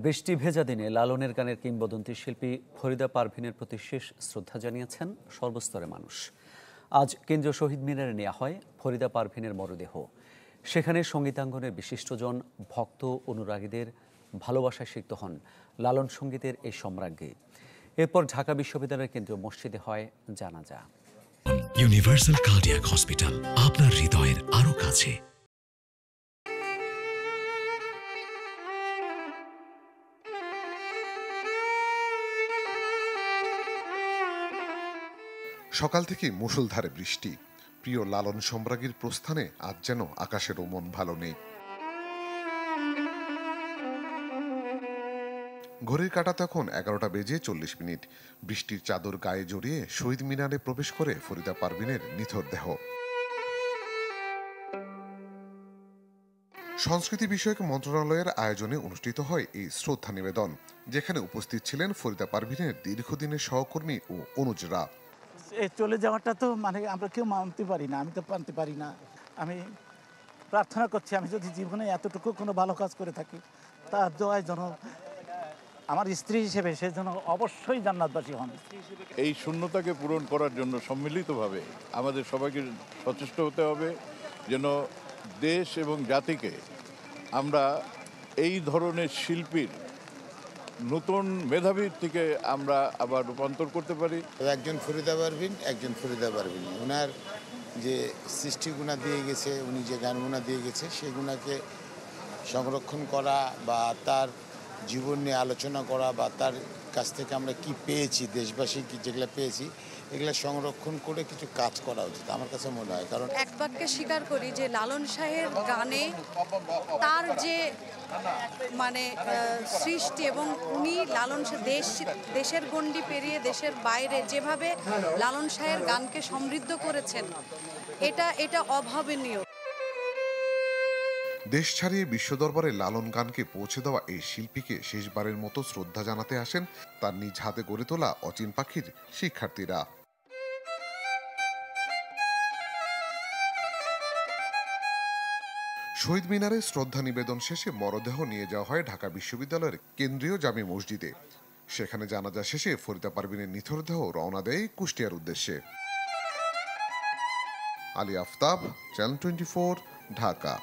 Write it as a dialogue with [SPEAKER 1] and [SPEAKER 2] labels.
[SPEAKER 1] বৃষ্টি ভেজা দিনে লালনের গানের কিংবদন্তি শিল্পী ফরিদা পারভীনের প্রতি শেষ শ্রদ্ধা জানিয়েছেন সর্বস্তরের মানুষ। আজ কেন্দ্রীয় শহীদ মিনারে নেওয়া হয় ফরিদা পারভীনের মরদেহ। সেখানে সঙ্গীতাঙ্গনের বিশিষ্টজন, ভক্ত, অনুরাগীদের ভালোবাসায় সিক্ত হন লালন সঙ্গীতের এই সম্রাজ্ঞী। এরপর ঢাকা বিশ্ববিদ্যালয়ের কেন্দ্রীয় মসজিদে হয় জানাজা।
[SPEAKER 2] ইউনিভার্সাল কার্ডিয়াক হসপিটাল, আপনার হৃদয়ের আরো কাছে।
[SPEAKER 3] সকাল থেকে মুষলধারে বৃষ্টি। প্রিয় লালন সম্রাজ্ঞীর প্রস্থানে আজ যেন আকাশেরও মন ভালো নেই। ঘড়ির কাঁটা তখন 11টা বেজে 40 মিনিট। বৃষ্টির চাদর গায়ে জড়িয়ে শহীদ মিনারে প্রবেশ করে ফরিদা পারভীনের নিথর দেহ। সংস্কৃতি বিষয়ক মন্ত্রণালয়ের আয়োজনে অনুষ্ঠিত হয় এই শ্রদ্ধা নিবেদন, যেখানে উপস্থিত ছিলেন ফরিদা পারভীনের দীর্ঘদিনের সহকর্মী ও অনুজরা।
[SPEAKER 4] চলে যাওয়াটা তো আমরা কেউ মানতে পারি না, আমি তো মানতে পারি না। আমি প্রার্থনা করছি, আমি যদি জীবনে এতটুকু কোনো ভালো কাজ করে থাকি, তার দোয়ায় যেন আমার স্ত্রী হিসেবে সে যেন অবশ্যই জান্নাতবাসী হন।
[SPEAKER 5] এই শূন্যতাকে পূরণ করার জন্য সম্মিলিতভাবে আমাদের সবাইকে সচেষ্ট হতে হবে, যেন দেশ এবং জাতিকে আমরা এই ধরনের শিল্পীর নতুন মেধাবীর থেকে আমরা আবার রূপান্তর করতে পারি।
[SPEAKER 6] একজন ফরিদা পারভীন ওনার যে সৃষ্টিগুণা দিয়ে গেছে, উনি যে গানগুণা দিয়ে গেছে, সেগুণাকে সংরক্ষণ করা বা তার জীবন নিয়ে আলোচনা করা বা তার কাছ থেকে আমরা কি পেয়েছি, দেশবাসী কি যেগুলো পেয়েছি, এগুলো সংরক্ষণ করে কিছু কাজ করা উচিত আমার কাছে মনে হয়। কারণ
[SPEAKER 7] এক বাক্যে স্বীকার করি যে লালন শাহের গানে তার যে সৃষ্টি, এবং উনি লালন দেশের গণ্ডি পেরিয়ে দেশের বাইরে যেভাবে লালন শাহের গানকে সমৃদ্ধ করেছেন, এটা অভাবনীয়।
[SPEAKER 3] দেশ ছাড়িয়ে বিশ্ব দরবারে লালন গানকে পৌঁছে দেওয়া এই শিল্পীকে শেষবারের মতো শ্রদ্ধা জানাতে আসেন তার নিজ হাতে গড়ে তোলা অচিন পাখির শিক্ষার্থীরা। শহীদ মিনারে শ্রদ্ধা নিবেদন শেষে মরদেহ নিয়ে যাওয়া হয় ঢাকা বিশ্ববিদ্যালয়ের কেন্দ্রীয় জামি মসজিদে। সেখানে জানাজা শেষে ফরিদা পারভীনের নিথর দেহ রওনা দেয় কুষ্টিয়ার উদ্দেশ্যে। আলী আফতাব, চ্যানেল 24, ঢাকা।